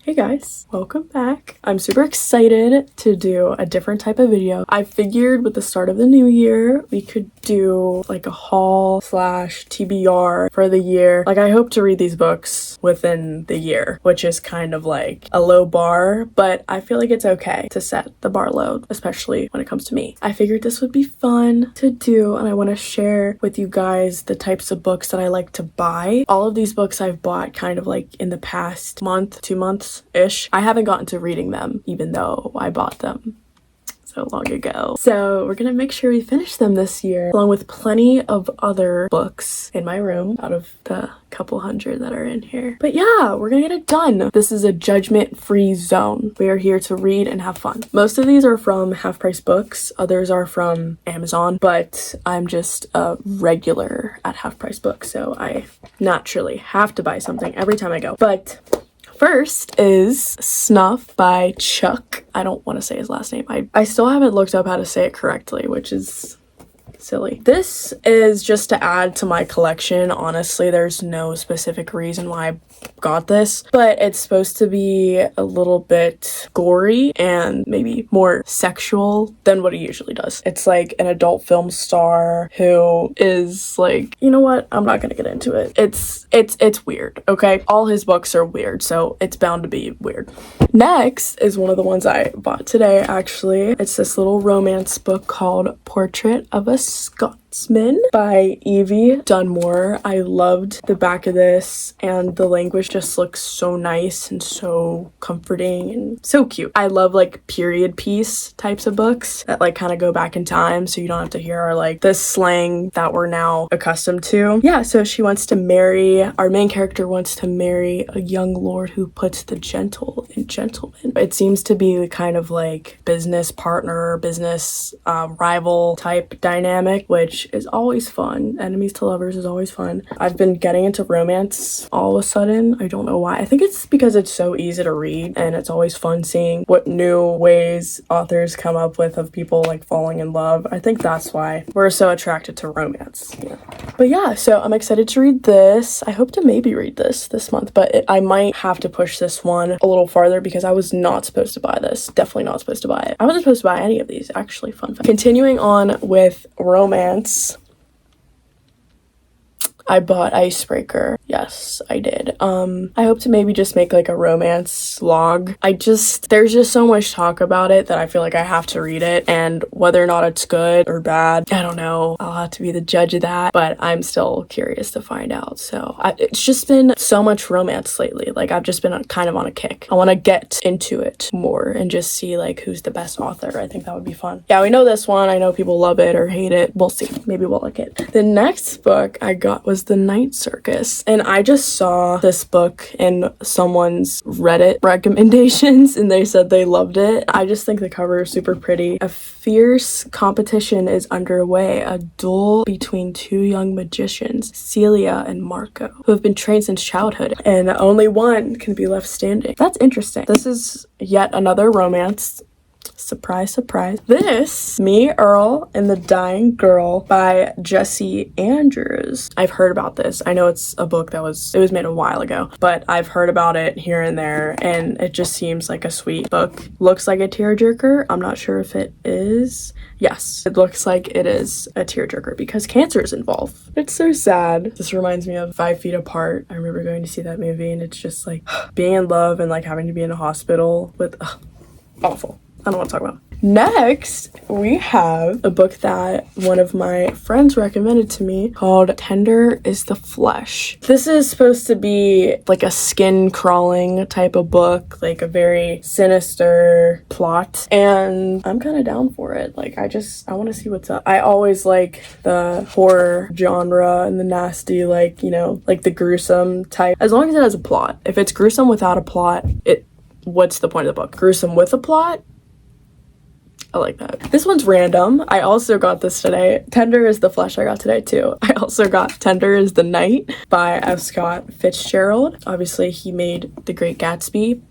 Hey guys, welcome back. I'm super excited to do a different type of video. I figured with the start of the new year, we could do like a haul slash TBR for the year. Like I hope to read these books within the year, which is kind of like a low bar, but I feel like it's okay to set the bar low, especially when it comes to me. I figured this would be fun to do, and I want to share with you guys the types of books that I like to buy. All of these books I've bought kind of like in the past month, 2 months ish. I haven't gotten to reading them, even though I bought them so long ago. So we're gonna make sure we finish them this year, along with plenty of other books in my room out of the couple hundred that are in here. But yeah, we're gonna get it done. This is a judgment-free zone. We are here to read and have fun. Most of these are from Half Price Books, others are from Amazon, but I'm just a regular at Half Price Books, so I naturally have to buy something every time I go. But first is Snuff by Chuck. I don't want to say his last name. I still haven't looked up how to say it correctly, which is silly. This is just to add to my collection. Honestly, there's no specific reason why I got this, but it's supposed to be a little bit gory and maybe more sexual than what he usually does. It's like an adult film star who is like, you know what? I'm not gonna get into it. It's weird, okay? All his books are weird, so it's bound to be weird. Next is one of the ones I bought today, actually. It's this little romance book called Portrait of a Scotsman by Evie Dunmore. I loved the back of this, and the language just looks so nice and so comforting and so cute. I love like period piece types of books that like kind of go back in time, so you don't have to hear like the slang that we're now accustomed to. Yeah, so our main character wants to marry a young lord who puts the gentle in gentlemen. It seems to be kind of like business partner, business rival type dynamic, which is always fun. Enemies to lovers is always fun. I've been getting into romance all of a sudden. I don't know why. I think it's because it's so easy to read, and it's always fun seeing what new ways authors come up with of people like falling in love. I think that's why we're so attracted to romance. Yeah. But yeah, so I'm excited to read this. I hope to maybe read this month, but I might have to push this one a little farther because I was not supposed to buy this. Definitely not supposed to buy it. I wasn't supposed to buy any of these, actually. Fun fact. Continuing on with romance, I bought Icebreaker. Yes, I did. I hope to maybe just make like a romance vlog. There's just so much talk about it that I feel like I have to read it, and whether or not it's good or bad, I don't know. I'll have to be the judge of that, but I'm still curious to find out. So it's just been so much romance lately. Like I've just been kind of on a kick. I want to get into it more and just see like who's the best author. I think that would be fun. Yeah, we know this one. I know people love it or hate it. We'll see. Maybe we'll like it. The next book I got was The Night Circus, and I just saw this book in someone's Reddit recommendations and they said they loved it. I just think the cover is super pretty. A fierce competition is underway, a duel between two young magicians, Celia and Marco, who have been trained since childhood, and only one can be left standing. That's interesting. This is yet another romance. Surprise, surprise. This, Me, Earl, and the Dying Girl by Jesse Andrews. I've heard about this. I know it's a book it was made a while ago, but I've heard about it here and there, and it just seems like a sweet book. Looks like a tearjerker. I'm not sure if it is. Yes, it looks like it is a tearjerker because cancer is involved. It's so sad. This reminds me of 5 Feet Apart. I remember going to see that movie, and it's just like being in love and like having to be in a hospital with awful. I don't want to talk about. Next, we have a book that one of my friends recommended to me called Tender is the Flesh. This is supposed to be like a skin crawling type of book, like a very sinister plot, and I'm kind of down for it. Like I want to see what's up. I always like the horror genre and the nasty, like, you know, like the gruesome type, as long as it has a plot. If it's gruesome without a plot, what's the point of the book? Gruesome with a plot? I like that. This one's random. I also got this today. Tender is the Flesh I got today too. I also got Tender is the Night by F. Scott Fitzgerald. Obviously he made The Great Gatsby.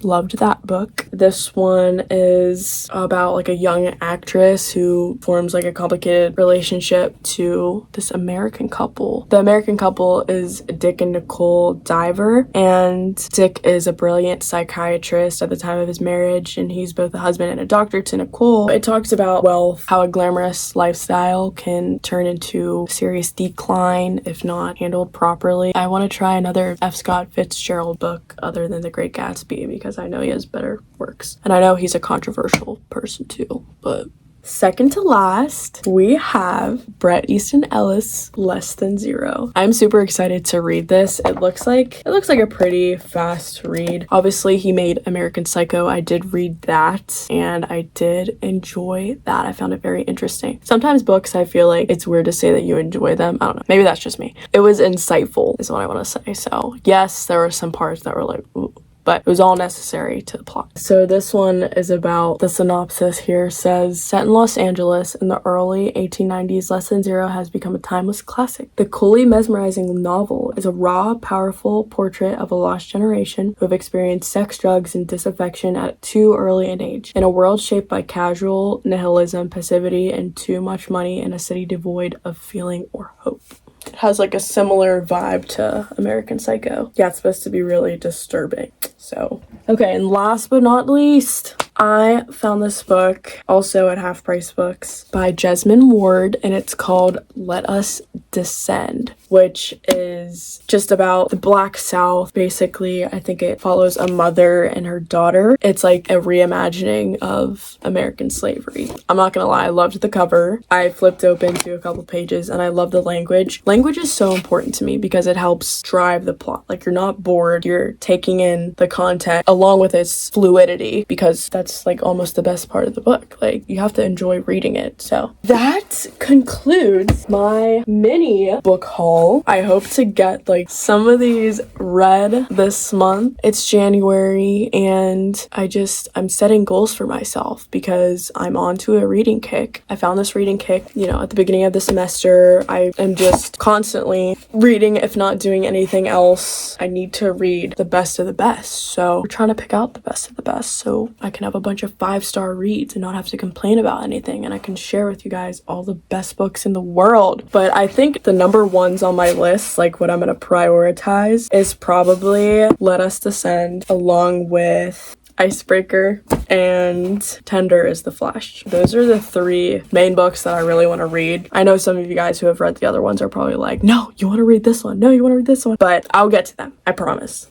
Loved that book. This one is about like a young actress who forms like a complicated relationship to this American couple. The American couple is Dick and Nicole Diver, and Dick is a brilliant psychiatrist at the time of his marriage, and he's both a husband and a doctor to Nicole. It talks about wealth, how a glamorous lifestyle can turn into serious decline if not handled properly. I want to try another F. Scott Fitzgerald book other than The Great Gatsby because I know he has better works. And I know he's a controversial person too, but second to last, we have Bret Easton Ellis' Less Than Zero. I'm super excited to read this. It looks like a pretty fast read. Obviously, he made American Psycho. I did read that, and I did enjoy that. I found it very interesting. Sometimes books, I feel like it's weird to say that you enjoy them. I don't know. Maybe that's just me. It was insightful, is what I want to say. So, yes, there were some parts that were like, ooh, but it was all necessary to the plot. So this one is about, the synopsis here says, set in Los Angeles in the early 1890s, Less Than Zero has become a timeless classic. The coolly mesmerizing novel is a raw, powerful portrait of a lost generation who have experienced sex, drugs, and disaffection at too early an age. In a world shaped by casual nihilism, passivity, and too much money in a city devoid of feeling or hope. It has like a similar vibe to American Psycho. Yeah, it's supposed to be really disturbing. So, okay, and last but not least, I found this book also at Half Price Books by Jesmyn Ward, and it's called Let Us Descend, which is just about the Black South. Basically, I think it follows a mother and her daughter. It's like a reimagining of American slavery. I'm not gonna lie, I loved the cover. I flipped open to a couple pages and I love the language. Language is so important to me because it helps drive the plot. Like, you're not bored, you're taking in the content along with its fluidity, because that's like almost the best part of the book. Like, you have to enjoy reading it. So that concludes my mini book haul. I hope to get like some of these read this month. It's January and I'm setting goals for myself because I'm onto a reading kick. I found this reading kick, at the beginning of the semester. I am just constantly reading, if not doing anything else. I need to read the best of the best. So we're trying to pick out the best of the best so I can have a bunch of 5-star reads and not have to complain about anything, and I can share with you guys all the best books in the world. But I think the number ones on my list, like what I'm gonna prioritize, is probably Let Us Descend, along with Icebreaker, and Tender is the Flash. Those are the 3 main books that I really want to read. I know some of you guys who have read the other ones are probably like, no, you want to read this one. No, you want to read this one. But I'll get to them. I promise.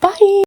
Bye.